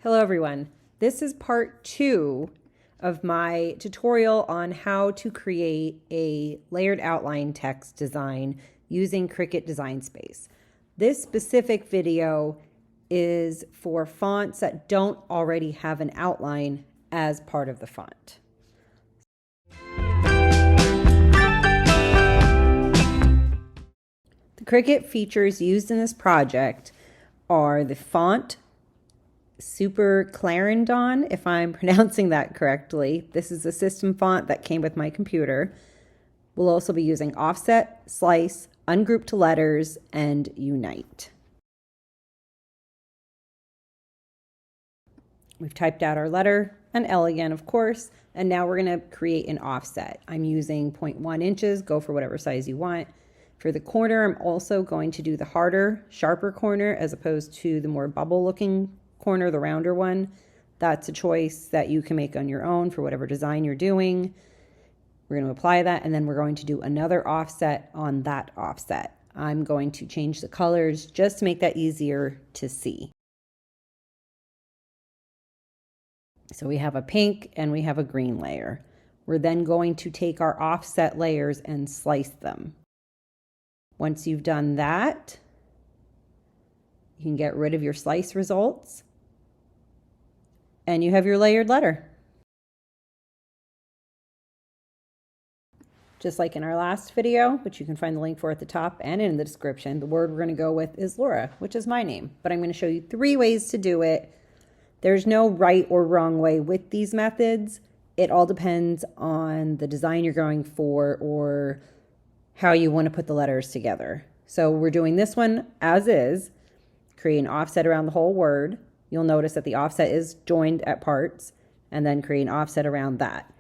Hello everyone. This is part 2 of my tutorial on how to create a layered outline text design using Cricut Design Space. This specific video is for fonts that don't already have an outline as part of the font. The Cricut features used in this project are the font Superclarendon, if I'm pronouncing that correctly. This is a system font that came with my computer. We'll also be using offset, slice, ungroup to letters, and unite. We've typed out our letter, an L again, of course, and now we're going to create an offset. I'm using 0.1 inches, go for whatever size you want. For the corner, I'm also going to do the harder, sharper corner as opposed to the more bubble looking corner, the rounder one. That's a choice that you can make on your own for whatever design you're doing. We're going to apply that, and then we're going to do another offset on that offset. I'm going to change the colors just to make that easier to see. So we have a pink and we have a green layer. We're then going to take our offset layers and slice them. Once you've done that, you can get rid of your slice results, and you have your layered letter. Just like in our last video, which you can find the link for at the top and in the description, the word we're going to go with is Lora, which is my name. But I'm going to show you 3 ways to do it. There's no right or wrong way with these methods. It all depends on the design you're going for or how you want to put the letters together. So we're doing this one as is. Create an offset around the whole word. You'll notice that the offset is joined at parts, and then create an offset around that.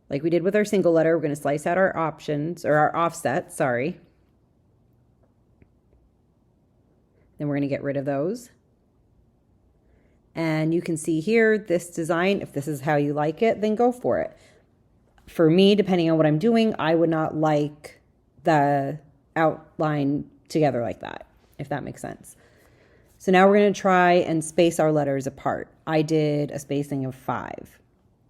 Like we did with our single letter, we're going to slice out our options, or our offsets, sorry. Then we're going to get rid of those. And you can see here, this design, if this is how you like it, then go for it. For me, depending on what I'm doing, I would not like the outline together like that, if that makes sense. So now we're going to try and space our letters apart. I did a spacing of 5.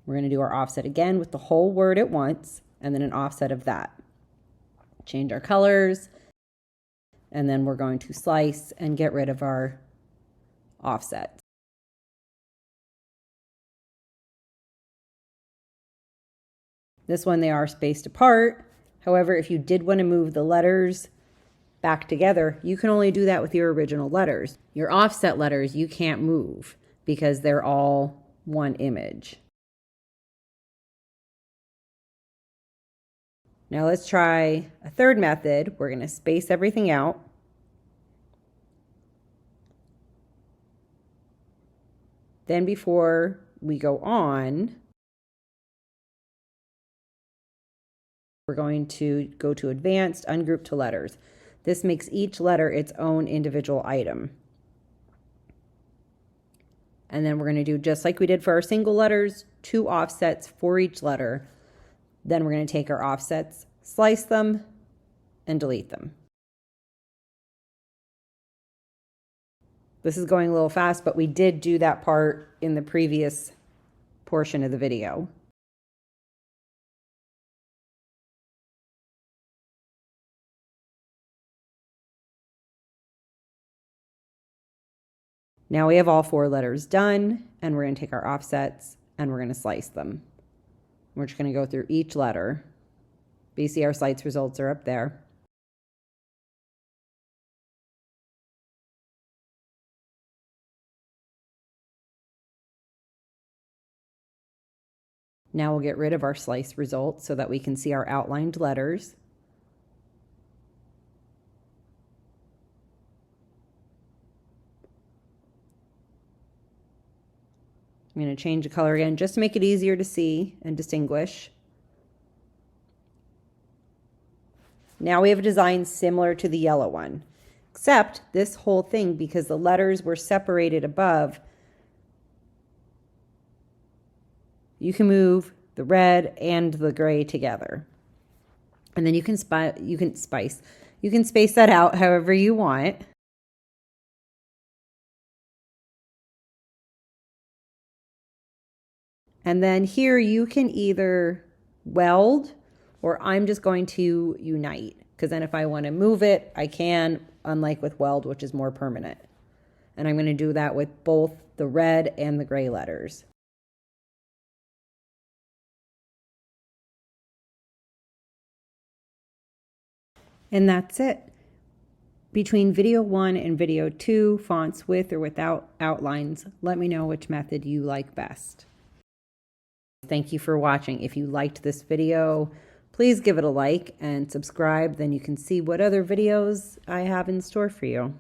We're going to do our offset again with the whole word at once, and then an offset of that. Change our colors, and then we're going to slice and get rid of our offsets. This one, they are spaced apart. However, if you did want to move the letters back together, you can only do that with your original letters. Your offset letters, you can't move because they're all one image. Now let's try a third method. We're going to space everything out. Then before we go on, we're going to go to Advanced, Ungroup to Letters. This makes each letter its own individual item. And then we're going to do just like we did for our single letters, 2 offsets for each letter. Then we're going to take our offsets, slice them, and delete them. This is going a little fast, but we did do that part in the previous portion of the video. Now we have all 4 letters done, and we're going to take our offsets and we're going to slice them. We're just going to go through each letter. But you see our slice results are up there. Now we'll get rid of our slice results so that we can see our outlined letters. I'm going to change the color again just to make it easier to see and distinguish. Now we have a design similar to the yellow one, except this whole thing, because the letters were separated above, you can move the red and the gray together. And then you can space that out however you want. And then here you can either weld, or I'm just going to unite, because then if I want to move it, I can, unlike with weld, which is more permanent. And I'm going to do that with both the red and the gray letters. And that's it. Between video 1 and video 2, fonts with or without outlines, let me know which method you like best. Thank you for watching. If you liked this video, please give it a like and subscribe. Then you can see what other videos I have in store for you.